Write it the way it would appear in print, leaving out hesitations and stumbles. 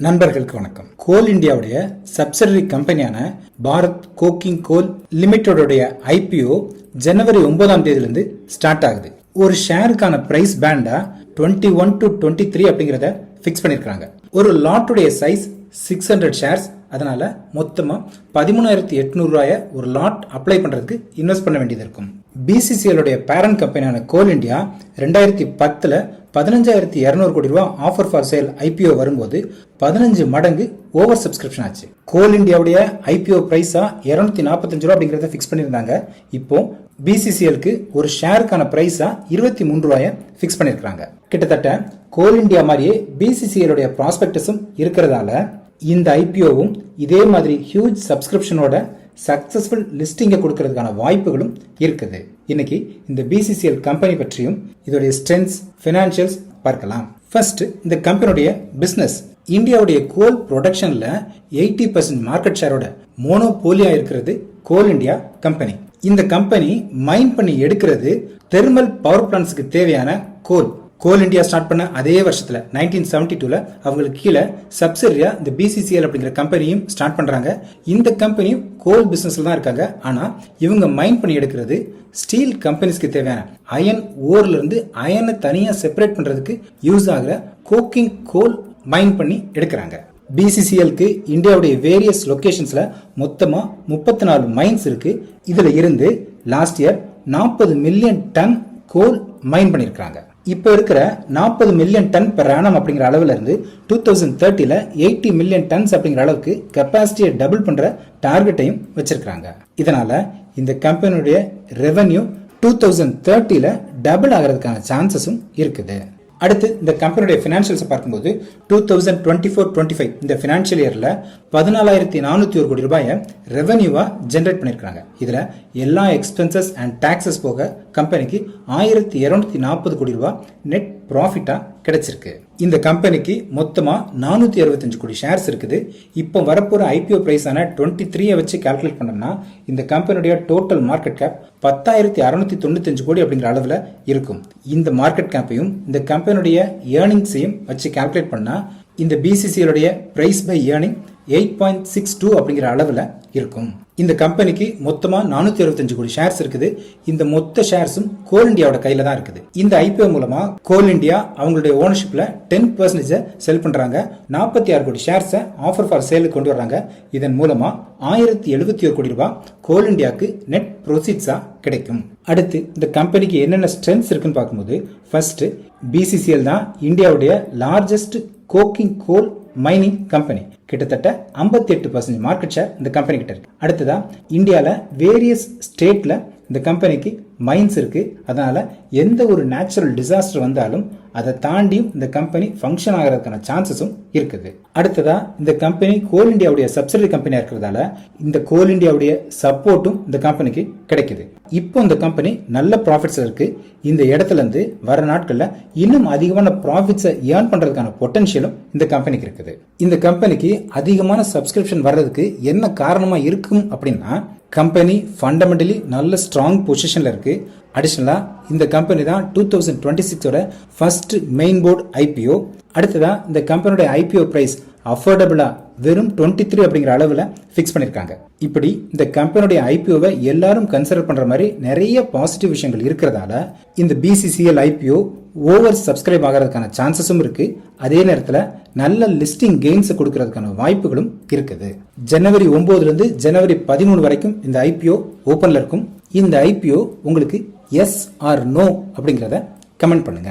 நண்பர்களுக்கு வணக்கம். கோல் இந்தியாவுடைய சப்சிடரி கம்பெனியான பாரத் கோக்கிங் கோல் லிமிடெட் ஐபிஓ ஜனவரி 9ஆம் தேதியிலிருந்து ஸ்டார்ட் ஆகுது. ஒரு ஷேருக்கான பிரைஸ் பேண்டா 21 to 23 அப்படிங்கறத பிக்ஸ் பண்ணிருக்காங்க. ஒரு லாட்டுடைய சைஸ் 600 ஷேர்ஸ். அதனால மொத்தமா 13,800 ரூபாய ஒரு லாட் அப்ளை பண்றதுக்கு இன்வெஸ்ட் பண்ண வேண்டியது இருக்கும். பிசிசிஎல் பேரண்ட் கம்பெனியான கோல் இந்தியா 2010ல 15,200 கோடி ரூபாய் ஆஃபர் ஃபார் சேல் ஐபிஓ வரும்போது 15 மடங்கு ஓவர் சப்ஸ்கிரிப்ஷன் ஆச்சு. கோல் இந்தியாவுடைய ஐபிஓ பிரைஸா 245 ரூபாய் அப்படிங்கறத பிக்ஸ் பண்ணிருந்தாங்க. இப்போ பிசிசிஎலுக்கு ஒரு ஷேருக்கான பிரைஸா 23 ரூபாய பிக்ஸ் பண்ணிருக்காங்க. கிட்டத்தட்ட கோல் இந்தியா மாதிரியே பிசிசிஎல் ப்ராஸ்பெக்டஸும் இருக்கிறதால இந்த ஐபிஓவும் இதே மாதிரி ஹியூஜ் சப்ஸ்கிரிப்ஷனோட சக்சஸ்ஃபுல் லிஸ்டிங்கை கொடுக்கறதுக்கான வாய்ப்புகளும் இருக்குது. இன்னைக்கு இந்த பிசிசிஎல் கம்பெனி பற்றியும் இதோடைய ஸ்ட்ரென்த்ஸ், ஃபினான்ஷியல்ஸ் பார்க்கலாம். ஃபர்ஸ்ட், இந்த கம்பெனியுடைய பிசினஸ். இந்தியாவுடைய கோல் ப்ரொடக்ஷன்ல 80% மார்க்கெட் ஷேரோட மோனோபோலியா இருக்கிறது கோல் இந்தியா கம்பெனி. இந்த கம்பெனி மைன் பண்ணி எடுக்கிறது தெர்மல் பவர் பிளான்ட்ஸ்க்கு தேவையான கோல். கோல் இந்தியா ஸ்டார்ட் பண்ண அதே வருஷத்துல 1972ல அவங்களுக்கு கீழே சப்சிடரியா இந்த பிசிசிஎல் அப்படிங்கிற கம்பெனியும் ஸ்டார்ட் பண்றாங்க. இந்த கம்பெனியும் கோல் பிசினஸ்ல தான் இருக்காங்க. ஆனா இவங்க மைன் பண்ணி எடுக்கிறது ஸ்டீல் கம்பெனிஸ்க்கு தேவையான அயன் ஓர்ல இருந்து அயனை தனியா செப்பரேட் பண்றதுக்கு யூஸ் ஆகிற கோக்கிங் கோல் மைன் பண்ணி எடுக்கிறாங்க. பிசிசிஎலுக்கு இந்தியாவுடைய வேரியஸ் லொகேஷன்ஸ்ல மொத்தமா 34 மைன்ஸ் இருக்கு. இதுல இருந்து லாஸ்ட் இயர் 40 மில்லியன் டன் கோல் மைன் பண்ணிருக்காங்க. இப்ப இருக்கிற 40 மில்லியன் டன் பெர் ஆனம் அப்படிங்கிற அளவுல இருந்து 2030ல 80 மில்லியன் டன்ஸ் அப்படிங்கிற அளவுக்கு கெப்பாசிட்டியை டபுள் பண்ற டார்கெட்டையும் வச்சிருக்காங்க. இதனால இந்த கம்பெனியுடைய ரெவென்யூ 2030ல டபுள் ஆகிறதுக்கான சான்சஸும் இருக்குது. அடுத்து இந்த கம்பெனியுடைய பினான்சியல்ஸ் பார்க்கும்போது 2024-25 இந்த பினான்சியல் இயர்ல 14,401 கோடி ரூபாயை ரெவென்யூவா ஜெனரேட் பண்ணிருக்காங்க. இதுல எல்லா எக்ஸ்பென்சஸ் அண்ட் டாக்ஸஸ் போக கம்பெனிக்கு 1,240 கோடி ரூபாய் நெட் ப்ராஃபிட்டா கிடைச்சிருக்கு. இந்த கம்பெனிக்கு மொத்தமா 465 கோடி ஷேர்ஸ் இருக்குது. இப்போ வரப்போற ஐபிஓ பிரைஸ் ஆன 23 வச்சு கால்குலேட் பண்ணோம்னா இந்த கம்பெனியுடைய டோட்டல் மார்க்கெட் கேப் 10,695 கோடி அப்படிங்கிற அளவுல இருக்கும். இந்த மார்க்கெட் கேப்பையும் இந்த கம்பெனியுடைய ஏர்னிங்ஸையும் வச்சு கால்குலேட் பண்ணா இந்த பிசிசிஎல் பிரைஸ் பை ஏர்னிங் 8.62 அப்படிங்கிற அளவுல இருக்கும். இந்த கம்பெனிக்கு மொத்தமா 465 கோடி ஷேர்ஸ் இருக்குது. இந்த மொத்த ஷேர்ஸும் கோல் இந்தியாவோட கையில தான் இருக்குது. இந்த ஐபிஓ மூலமா கோல் இந்தியா அவங்களுடைய ஓனர்ஷிப்ல 10% செல் பண்றாங்க. 46 கோடி ஷேர்ஸ் ஆஃபர் ஃபார் சேலுக்கு கொண்டு வர்றாங்க. இதன் மூலமா 1,071 கோடி ரூபாய் கோல் இந்தியாவுக்கு நெட் ப்ரோசீட்ஸா கிடைக்கும். அடுத்து இந்த கம்பெனிக்கு என்னென்ன ஸ்ட்ரென்த்ஸ் இருக்குன்னு பார்க்கும்போது ஃபர்ஸ்ட், பிசிசிஎல் தான் இந்தியாவுடைய லார்ஜஸ்ட் கோக்கிங் கோல் மைனிங் கம்பெனி. கிட்டத்தட்ட 58% மார்க்கெட் ஷேர் இந்த கம்பெனி கிட்ட இருக்கு. அடுத்ததா இந்தியால வேரியஸ் ஸ்டேட்ல இந்த கம்பெனிக்கு மைன்ஸ் இருக்கு. அதனால எந்த ஒரு நேச்சுரல் டிசாஸ்டர் வந்தாலும் அதை தாண்டியும் இந்த கம்பெனி ஃபங்க்ஷன் ஆகிறதுக்கான சான்சஸும் இருக்குது. அடுத்ததா இந்த கம்பெனி கோல் இந்தியாவுடைய சப்சிடரி கம்பெனியா இருக்கிறதால இந்த கோல் இந்தியாவுடைய சப்போர்ட்டும் இந்த கம்பெனிக்கு கிடைக்குது. இப்போ இந்த கம்பெனி நல்ல ப்ராஃபிட்ஸ் இருக்கு. இந்த இடத்துல இருந்து வர நாட்கள்ல இன்னும் அதிகமான ப்ராஃபிட்ஸை ஏர்ன் பண்றதுக்கான பொட்டன்ஷியலும் இந்த கம்பெனிக்கு இருக்குது. இந்த கம்பெனிக்கு அதிகமான சப்ஸ்கிரிப்ஷன் வர்றதுக்கு என்ன காரணமா இருக்கும் அப்படின்னா கம்பெனி ஃபண்டமெண்டலி நல்ல ஸ்ட்ராங் பொசிஷன்ல இருக்கு. அடிஷனலா இந்த கம்பெனி தான் 2026 ஃபர்ஸ்ட் மெயின் போர்டு ஐபிஓ. அடுத்ததா இந்த கம்பெனியோட ஐபிஓ பிரைஸ் அஃபோர்டபிளா வெறும் 23 அப்படிங்கிற அளவுல பிக்ஸ் பண்ணிருக்காங்க. இப்படி இந்த கம்பெனியோட ஐபிஓவை எல்லாரும் கன்சிடர் பண்ற மாதிரி நிறைய பாசிட்டிவ் விஷயங்கள் இருக்கிறதால இந்த பிசிசிஎல் ஐபிஓ ஓவர் சப்ஸ்கிரைப் ஆகிறதுக்கான சான்சஸும் இருக்கு. அதே நேரத்தில் நல்ல லிஸ்டிங் கெயின்ஸ் கொடுக்கறதுக்கான வாய்ப்புகளும் இருக்குது. ஜனவரி 9 இருந்து ஜனவரி 13 வரைக்கும் இந்த ஐபிஓ ஓபன்ல இருக்கும். இந்த ஐபிஓ உங்களுக்கு எஸ் ஆர் நோ அப்படிங்கறத கமெண்ட் பண்ணுங்க.